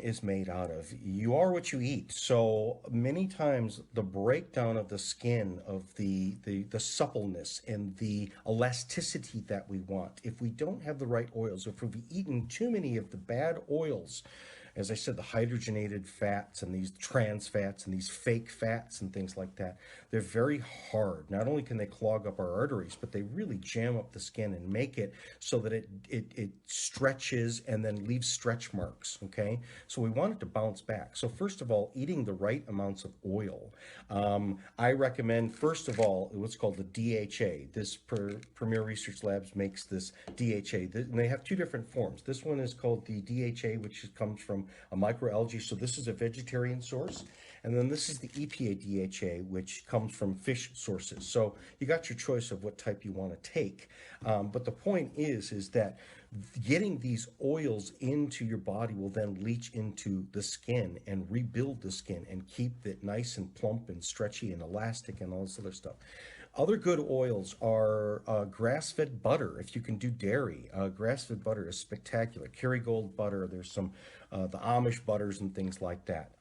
is made out of. You are what you eat. So many times the breakdown of the skin, of the suppleness and the elasticity that we want, if we don't have the right oils, if we've eaten too many of the bad oils, as I said, the hydrogenated fats and these trans fats and these fake fats and things like that, they're very hard. Not only can they clog up our arteries, but they really jam up the skin and make it so that it stretches and then leaves stretch marks. Okay, so we want it to bounce back. So first of all, eating the right amounts of oil. I recommend first of all what's called the DHA. This Premier Research Labs makes this DHA, and they have two different forms. This one is called the DHA, which comes from a microalgae. So this is a vegetarian source. And then this is the EPA DHA, which comes from fish sources. So you got your choice of what type you want to take. But the point is that getting these oils into your body will then leach into the skin and rebuild the skin and keep it nice and plump and stretchy and elastic and all this other stuff. Other good oils are grass-fed butter. If you can do dairy, grass-fed butter is spectacular. Kerrygold butter. There's some the Amish butters and things like that.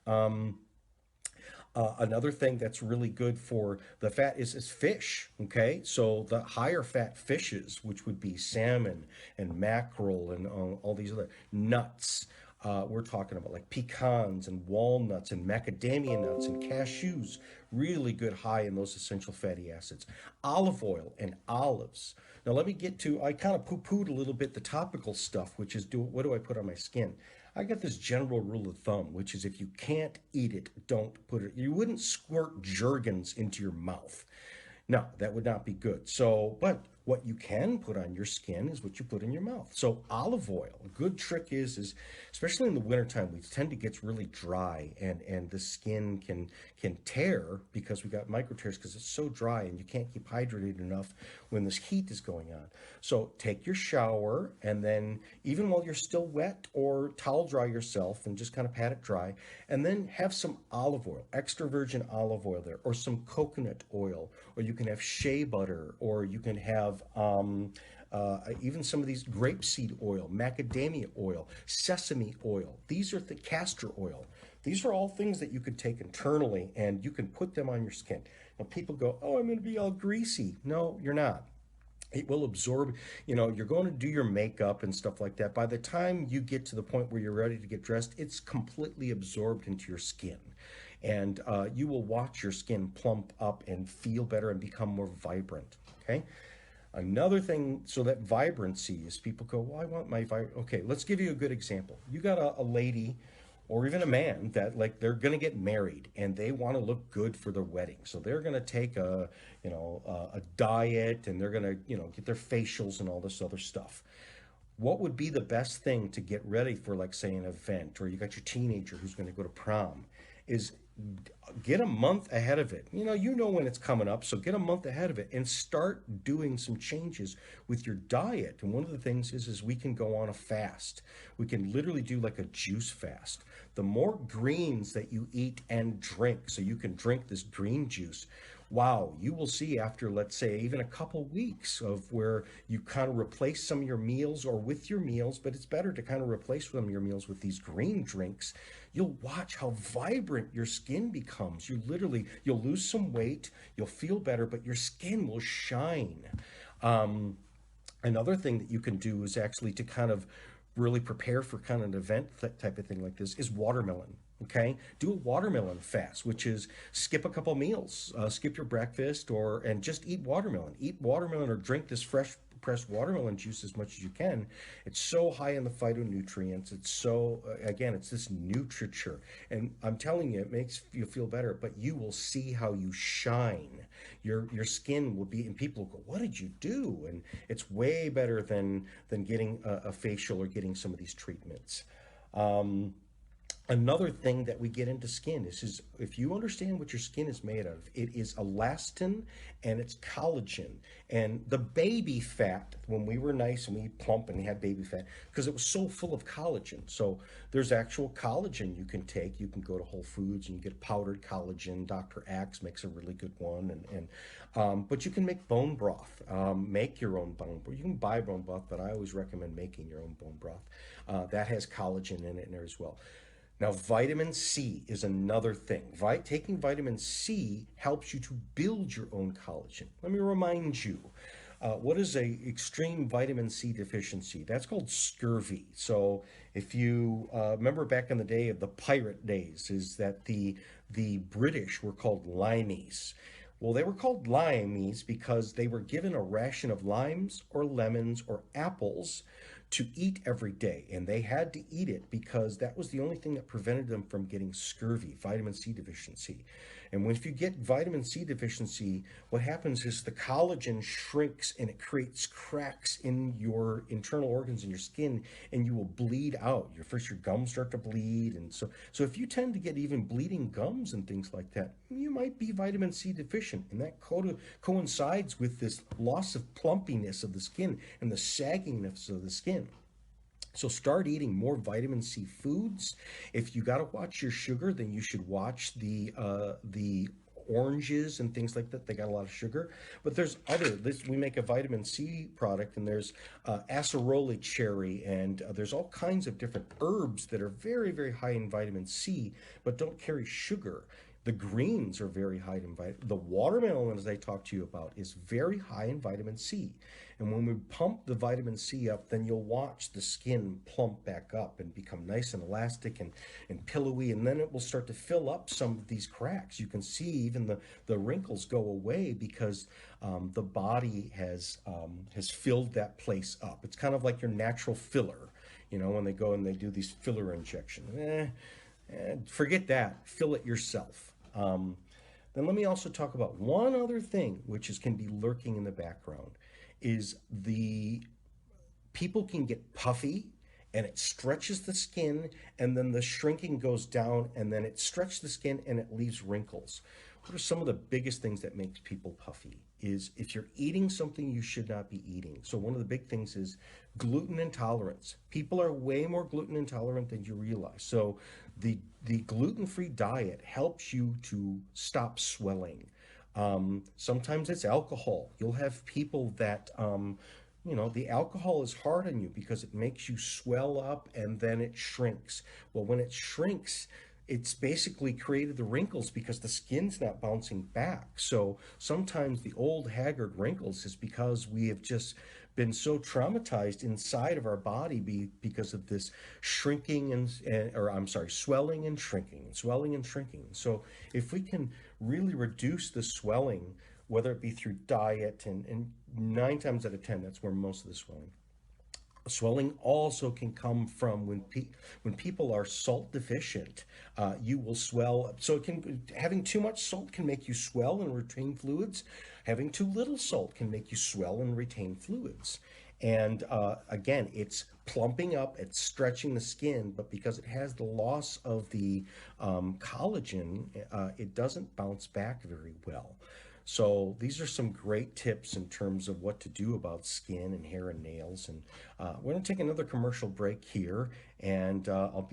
Another thing that's really good for the fat is fish. Okay, so the higher fat fishes, which would be salmon and mackerel and all these other nuts. We're talking about like pecans and walnuts and macadamia nuts and cashews, really good high in those essential fatty acids. Olive oil and olives. Now let me get to, I kind of poo-pooed a little bit the topical stuff, which is what do I put on my skin? I got this general rule of thumb, which is if you can't eat it, don't put it. You wouldn't squirt Jergens into your mouth. No, that would not be good. So, but what you can put on your skin is what you put in your mouth. So olive oil, a good trick is especially in the wintertime, we tend to get really dry and the skin can tear because we got micro tears because it's so dry and you can't keep hydrated enough when this heat is going on. So take your shower and then even while you're still wet or towel dry yourself and just kind of pat it dry and then have some olive oil, extra virgin olive oil there or some coconut oil or you can have shea butter or you can have even some of these grapeseed oil, macadamia oil, sesame oil. These are the castor oil. These are all things that you could take internally and you can put them on your skin. Now people go, oh, I'm going to be all greasy. No, you're not. It will absorb, you're going to do your makeup and stuff like that. By the time you get to the point where you're ready to get dressed, it's completely absorbed into your skin. And you will watch your skin plump up and feel better and become more vibrant. Okay. Another thing, so that vibrancy is people go, well, I want my Okay, let's give you a good example. You got a lady or even a man that like they're going to get married and they want to look good for their wedding. So they're going to take a diet and they're going to, get their facials and all this other stuff. What would be the best thing to get ready for, like, say, an event, or you got your teenager who's going to go to prom, is get a month ahead of it. You know when it's coming up, so get a month ahead of it and start doing some changes with your diet. And one of the things is we can go on a fast. We can literally do like a juice fast. The more greens that you eat and drink, so you can drink this green juice, wow, you will see after, let's say, even a couple weeks of where you kind of replace some of your meals or with your meals, but it's better to kind of replace some of your meals with these green drinks. You'll watch how vibrant your skin becomes. You'll lose some weight, you'll feel better, but your skin will shine. Um, Another thing that you can do is actually to kind of really prepare for kind of an event type of thing like this is watermelon. Okay, do a watermelon fast, which is skip a couple meals, skip your breakfast, and just eat watermelon. Eat watermelon or drink this fresh pressed watermelon juice as much as you can. It's so high in the phytonutrients. It's so again, it's this nutriture, and I'm telling you, it makes you feel better. But you will see how you shine. Your skin will be, and people will go, "What did you do?" And it's way better than getting a facial or getting some of these treatments. Um, Another thing that we get into skin is if you understand what your skin is made of, it is elastin and it's collagen. And the baby fat, when we were nice and we plump and had baby fat, because it was so full of collagen. So there's actual collagen you can take. You can go to Whole Foods and you get powdered collagen. Dr. Axe makes a really good one. But you can make bone broth. Make your own bone broth. You can buy bone broth, but I always recommend making your own bone broth. That has collagen in it in there as well. Now, vitamin C is another thing. Taking vitamin C helps you to build your own collagen. Let me remind you, what is a extreme vitamin C deficiency? That's called scurvy. So, if you remember back in the day of the pirate days, is that the British were called limeys. Well, they were called limeys because they were given a ration of limes or lemons or apples to eat every day. And they had to eat it because that was the only thing that prevented them from getting scurvy, vitamin C deficiency. And if you get vitamin C deficiency, what happens is the collagen shrinks and it creates cracks in your internal organs in your skin, and you will bleed out. Your gums start to bleed, and so if you tend to get even bleeding gums and things like that, you might be vitamin C deficient, and that coincides with this loss of plumpiness of the skin and the sagginess of the skin. So start eating more vitamin C foods. If you got to watch your sugar, then you should watch the oranges and things like that. They got a lot of sugar. But there's other. This we make a vitamin C product, and there's acerola cherry, and there's all kinds of different herbs that are very very high in vitamin C, but don't carry sugar. The greens are very high in vitamin. The watermelon, as I talked to you about, is very high in vitamin C. And when we pump the vitamin C up, then you'll watch the skin plump back up and become nice and elastic and pillowy. And then it will start to fill up some of these cracks. You can see even the wrinkles go away because the body has filled that place up. It's kind of like your natural filler, when they go and they do these filler injections. Forget that. Fill it yourself. Then let me also talk about one other thing, which can be lurking in the background, is the people can get puffy and it stretches the skin, and then the shrinking goes down, and then it stretches the skin and it leaves wrinkles. What are some of the biggest things that makes people puffy? Is if you're eating something you should not be eating. So one of the big things is gluten intolerance. People are way more gluten intolerant than you realize. So the gluten-free diet helps you to stop swelling. Sometimes it's alcohol. You'll have people that the alcohol is hard on you because it makes you swell up and then it shrinks. Well, when it shrinks, it's basically created the wrinkles because the skin's not bouncing back. So sometimes the old haggard wrinkles is because we have just been so traumatized inside of our body because of this shrinking or I'm sorry, swelling and shrinking, swelling and shrinking. So if we can really reduce the swelling, whether it be through diet, and 9 times out of 10, that's where most of the swelling also can come from when people are salt deficient. You will swell. So having too much salt can make you swell and retain fluids. Having too little salt can make you swell and retain fluids. And again, it's plumping up, it's stretching the skin, but because it has the loss of the collagen, it doesn't bounce back very well. So these are some great tips in terms of what to do about skin and hair and nails. And we're going to take another commercial break here, and I'll